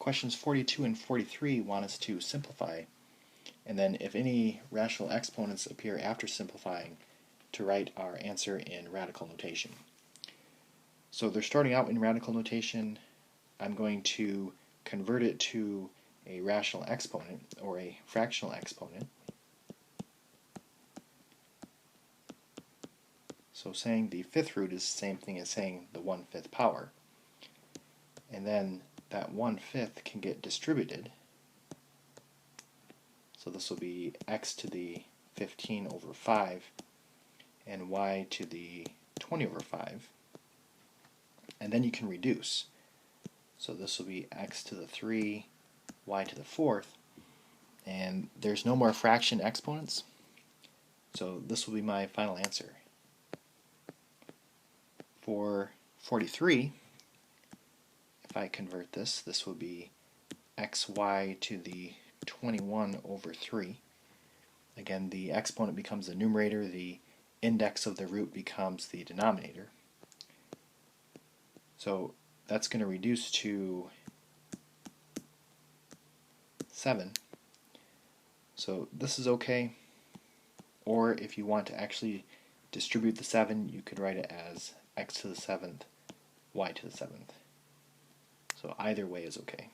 questions 42 and 43 want us to simplify, and then if any rational exponents appear after simplifying, to write our answer in radical notation. So they're starting out in radical notation. I'm going to convert it to a rational exponent or a fractional exponent. So saying the fifth root is the same thing as saying the 1/5 power. And then that 1/5 can get distributed. So this will be x to the 15 over 5 and y to the 20 over 5. And then you can reduce. So this will be x to the 3, y to the 4th. And there's no more fraction exponents. So this will be my final answer. For 43, if I convert this, this will be xy to the 21 over 3. Again, the exponent becomes the numerator, the index of the root becomes the denominator. So that's going to reduce to 7. So this is okay. Or if you want to actually distribute the 7, you could write it as x to the 7th, y to the 7th. So either way is okay.